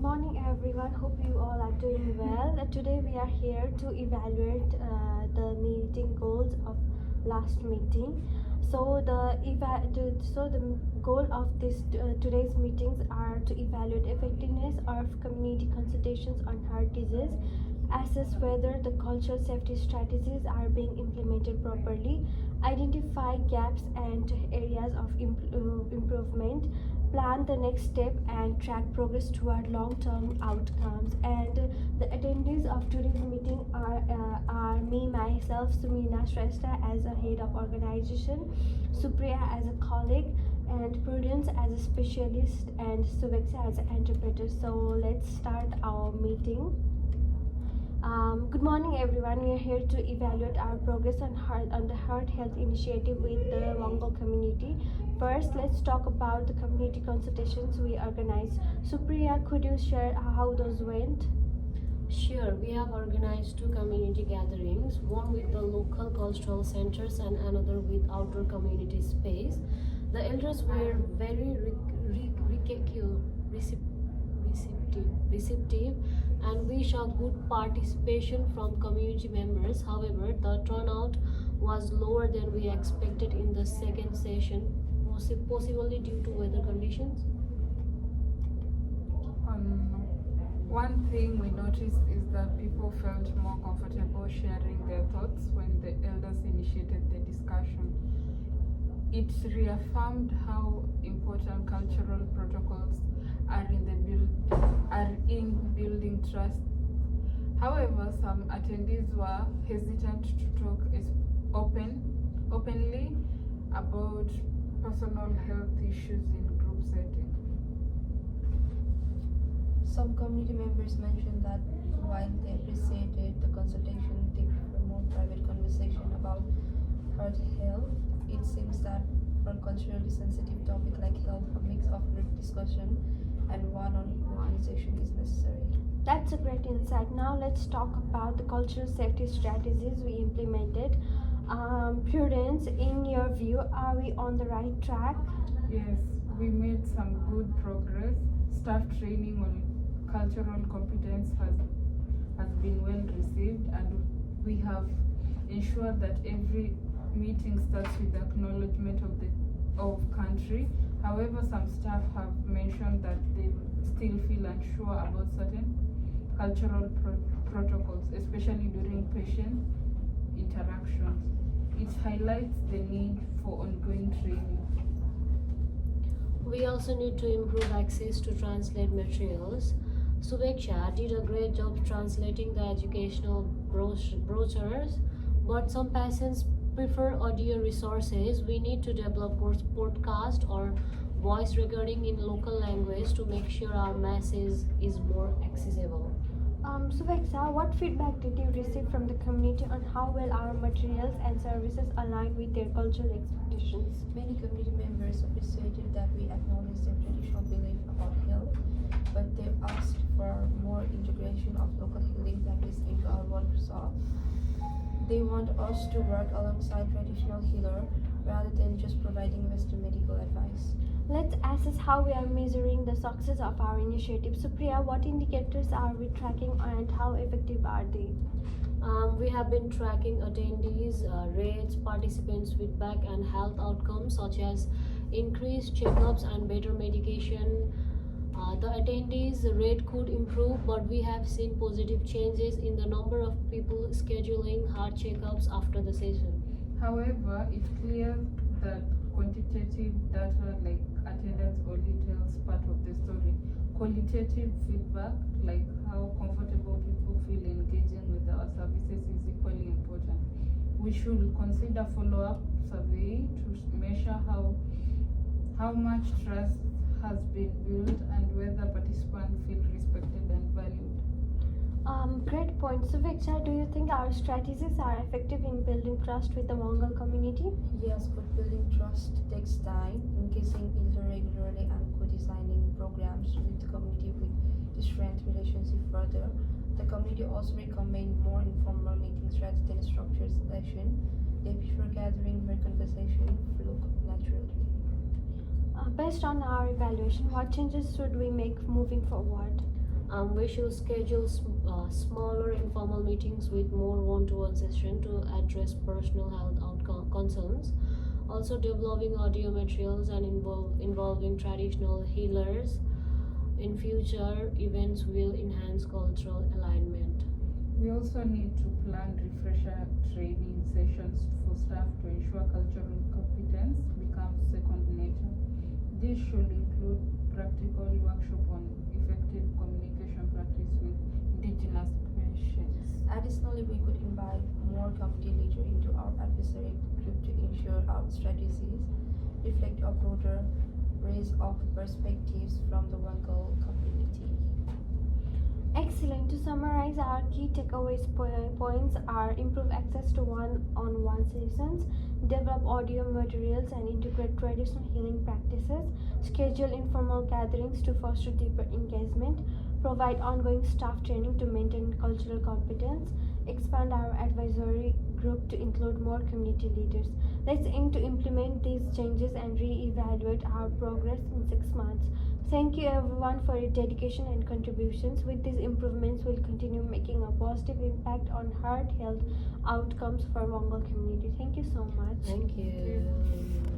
morning, everyone. Hope you all are doing well. Today we are here to evaluate the meeting goals of last meeting. So the goal of this today's meetings are to evaluate effectiveness of community consultations on heart disease, assess whether the cultural safety strategies are being implemented properly, identify gaps and areas of improvement, plan the next step and track progress toward long-term outcomes. And the attendees of today's meeting are me myself, Sumina Shrestha as a head of organization, Supriya as a colleague, and Prudence as a specialist, and Suvexa as an interpreter. So let's start our meeting. Good morning, everyone. We are here to evaluate our progress on the Heart Health Initiative with the Wangal community. First, let's talk about the community consultations we organized. Supriya, could you share how those went? Sure, we have organized two community gatherings, one with the local cultural centers and another with outdoor community space. The elders were very receptive, and we saw good participation from community members. However, the turnout was lower than we expected in the second session, possibly due to weather conditions. One thing we noticed is that people felt more comfortable sharing their thoughts when the elders initiated the discussion. It reaffirmed how important cultural protocols are in building trust. However, some attendees were hesitant to talk openly about personal health issues in group setting. Some community members mentioned that while they appreciated the consultation, they prefer more private conversation about heart health. It seems that for a culturally sensitive topic like health, a mix of group discussion and one-on-one session is necessary. That's a great insight. Now let's talk about the cultural safety strategies we implemented. Prudence, in your view, are we on the right track? Yes, we made some good progress. Staff training on cultural competence has been well received, and we have ensured that every meeting starts with acknowledgement of country. However, some staff have mentioned that they still feel unsure about certain cultural protocols, especially during patient interactions. It highlights the need for ongoing training. We also need to improve access to translate materials. Suveksha did a great job translating the educational brochures, but some patients prefer audio resources. We need to develop podcast or voice recording in local language to make sure our message is more accessible. Suvexa, what feedback did you receive from the community on how well our materials and services align with their cultural expectations? Many community members appreciated that we acknowledged their traditional belief about health, but they asked for more integration of local healing practice into our workshop. They want us to work alongside traditional healer rather than just providing Western medical advice. Let's assess how we are measuring the success of our initiative. Supriya, what indicators are we tracking and how effective are they? We have been tracking attendees, rates, participants' feedback, and health outcomes such as increased checkups and better medication. The attendees rate could improve, but we have seen positive changes in the number of people scheduling heart checkups after the session. However, it's clear that quantitative data like attendance only tells part of the story. Qualitative feedback, like how comfortable people feel engaging with our services, is equally important. We should consider follow-up survey to measure how much trust has been built and whether participants feel respected and valued. Great point. Suveksha, do you think our strategies are effective in building trust with the Wangal community? Yes, but building trust takes time. Engaging regularly and co-designing programs with the community will strengthen relationship further. The community also recommend more informal meetings rather than structured session. They prefer gathering where conversation flow naturally. Based on our evaluation, what changes should we make moving forward? We should schedule smaller informal meetings with more one-to-one session to address personal health outcome concerns. Also, developing audio materials and involving traditional healers in future events will enhance cultural alignment. We also need to plan refresher training sessions for staff to ensure cultural competence becomes second nature. This should include practical workshop on effective communication practice with indigenous patients. Additionally, we could invite more community leaders into our advisory group to ensure our strategies reflect a broader range of perspectives from the Wangal community. Excellent. To summarize, our key takeaways points are improve access to one-on-one sessions, develop audio materials and integrate traditional healing practices, schedule informal gatherings to foster deeper engagement, provide ongoing staff training to maintain cultural competence, expand our advisory group to include more community leaders. Let's aim to implement these changes and re-evaluate our progress in 6 months. Thank you everyone for your dedication and contributions. With these improvements, we'll continue making a positive impact on heart health outcomes for Mongol community. Thank you so much. Thank you.